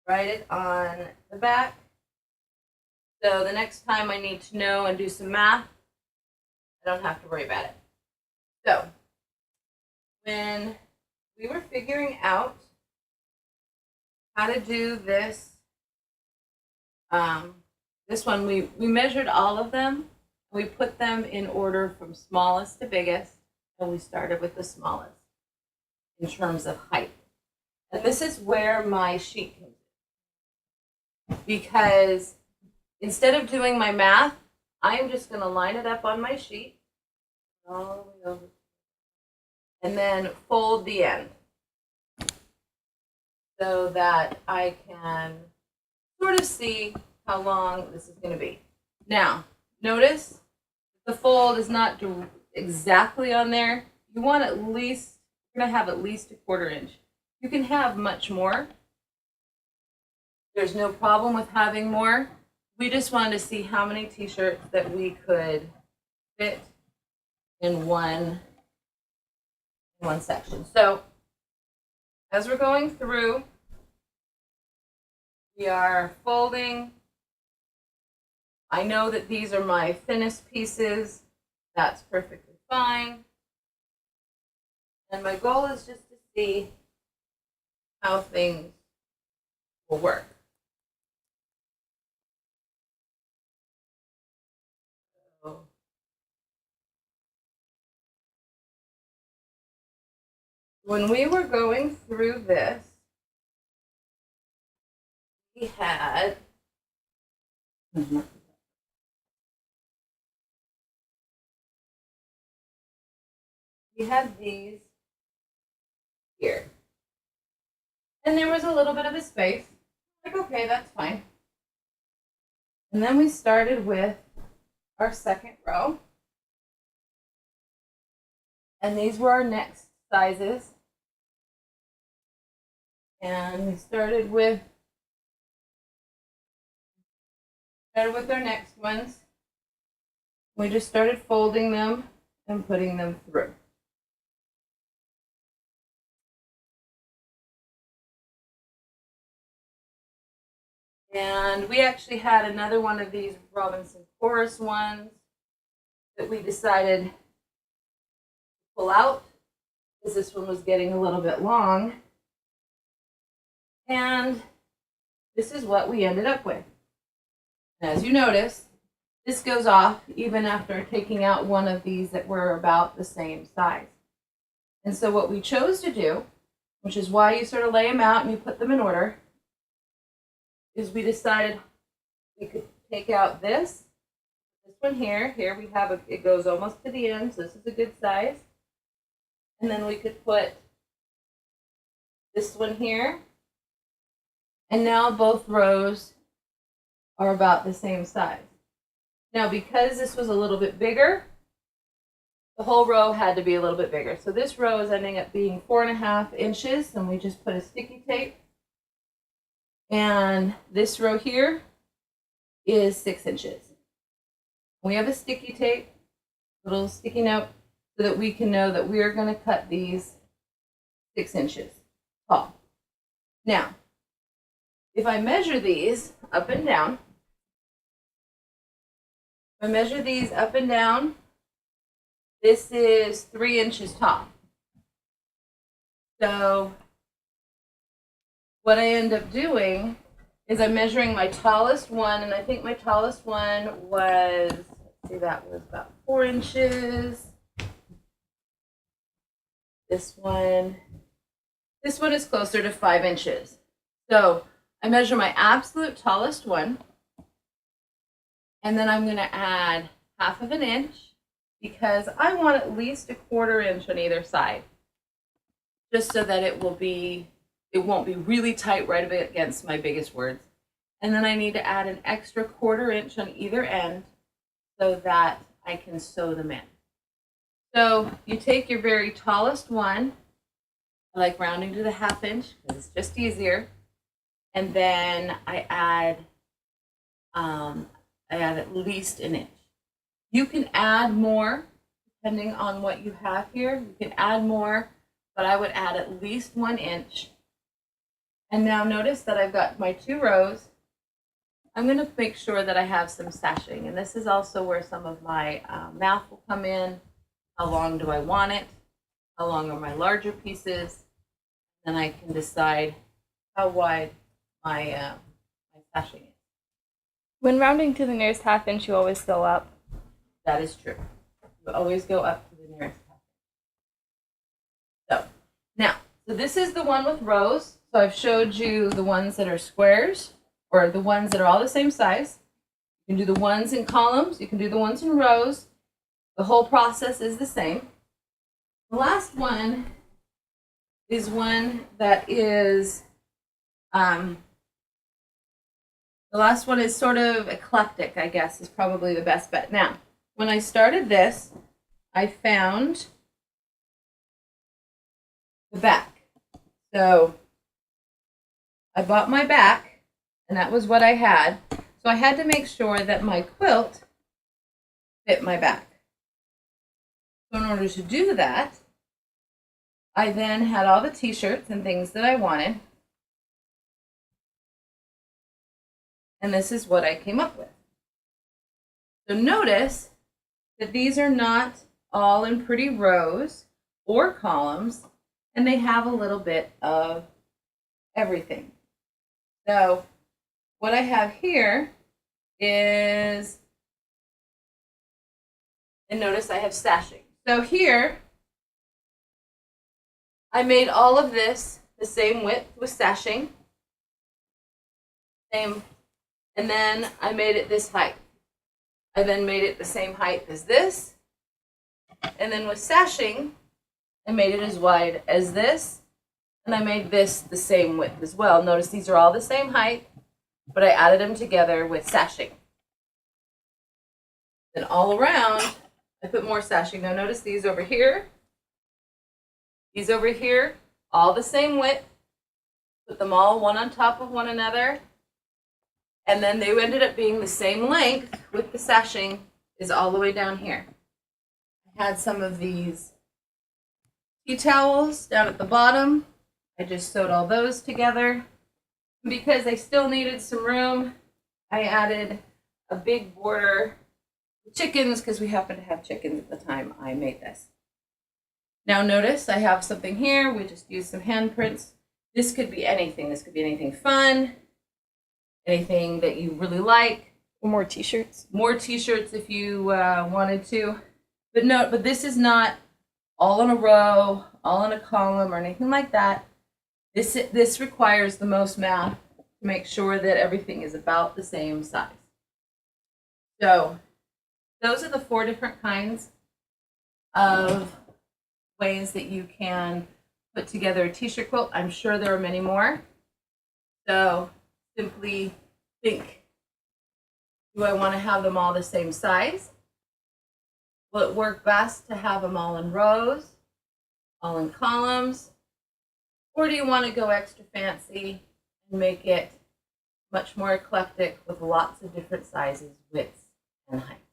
write it on the back. So the next time I need to know and do some math, I don't have to worry about it. So when we were figuring out how to do this, this one, we measured all of them. We put them in order from smallest to biggest, and we started with the smallest in terms of height. And this is where my sheet comes in. Because instead of doing my math, I am just going to line it up on my sheet all the way over and then fold the end so that I can sort of see how long this is going to be. Now, notice the fold is not exactly on there. You want at least, you're going to have at least a 1/4 inch. You can have much more. There's no problem with having more. We just wanted to see how many t-shirts that we could fit in one section. So as we're going through, we are folding. I know that these are my thinnest pieces. That's perfectly fine. And my goal is just to see how things will work. So, when we were going through this, we had these here. And there was a little bit of a space. Like, okay, that's fine. And then we started with our second row. And these were our next sizes. And we started with our next ones. We just started folding them and putting them through. And we actually had another one of these Robinson Chorus ones that we decided to pull out because this one was getting a little bit long. And this is what we ended up with. As you notice, this goes off even after taking out one of these that were about the same size. And so what we chose to do, which is why you sort of lay them out and you put them in order, is we decided we could take out this one here. Here we have, it goes almost to the end, so this is a good size. And then we could put this one here. And now both rows are about the same size. Now, because this was a little bit bigger, the whole row had to be a little bit bigger. So this row is ending up being 4.5 inches, and we just put a sticky tape. And this row here is 6 inches. We have a sticky tape, little sticky note, so that we can know that we're going to cut these 6 inches tall. Now, if I measure these up and down, this is 3 inches tall. So what I end up doing is I'm measuring my tallest one, and I think my tallest one was, let's see, that was about 4 inches. This one is closer to 5 inches. So I measure my absolute tallest one, and then I'm going to add 1/2 inch because I want at least a 1/4 inch on either side, just so that it won't be really tight right against my biggest words. And then I need to add an extra 1/4 inch on either end so that I can sew them in. So you take your very tallest one, I like rounding to the 1/2 inch because it's just easier. And then I add at least an inch. You can add more depending on what you have here. You can add more, but I would add at least 1 inch And now notice that I've got my 2 rows. I'm going to make sure that I have some sashing, and this is also where some of my math will come in. How long do I want it? How long are my larger pieces? Then I can decide how wide my sashing is. When rounding to the nearest half inch, you always go up. That is true. You always go up to the nearest half inch. So now, this is the one with rows. So I've showed you the ones that are squares, or the ones that are all the same size. You can do the ones in columns. You can do the ones in rows. The whole process is the same. The last one is one that is, the last one is sort of eclectic, I guess, is probably the best bet. Now, when I started this, I found the back. So I bought my back, and that was what I had. So I had to make sure that my quilt fit my back. So in order to do that, I then had all the t-shirts and things that I wanted. And this is what I came up with. So notice that these are not all in pretty rows or columns, and they have a little bit of everything. So what I have here is, and notice I have sashing. So here, I made all of this the same width with sashing. Same, and then I made it this height. I then made it the same height as this. And then with sashing, I made it as wide as this. And I made this the same width as well. Notice these are all the same height, but I added them together with sashing. Then all around, I put more sashing. Now notice these over here, these over here, all the same width. Put them all one on top of one another. And then they ended up being the same length with the sashing is all the way down here. I had some of these tea towels down at the bottom. I just sewed all those together. Because I still needed some room, I added a big border with chickens because we happened to have chickens at the time I made this. Now notice I have something here. We just used some handprints. This could be anything. This could be anything fun, anything that you really like. More t-shirts. More t-shirts if you wanted to. But this is not all in a row, all in a column, or anything like that. This requires the most math to make sure that everything is about the same size. So those are the 4 different kinds of ways that you can put together a t-shirt quilt. I'm sure there are many more. So simply think, do I want to have them all the same size? Will it work best to have them all in rows, all in columns? Or do you want to go extra fancy and make it much more eclectic with lots of different sizes, widths, and heights?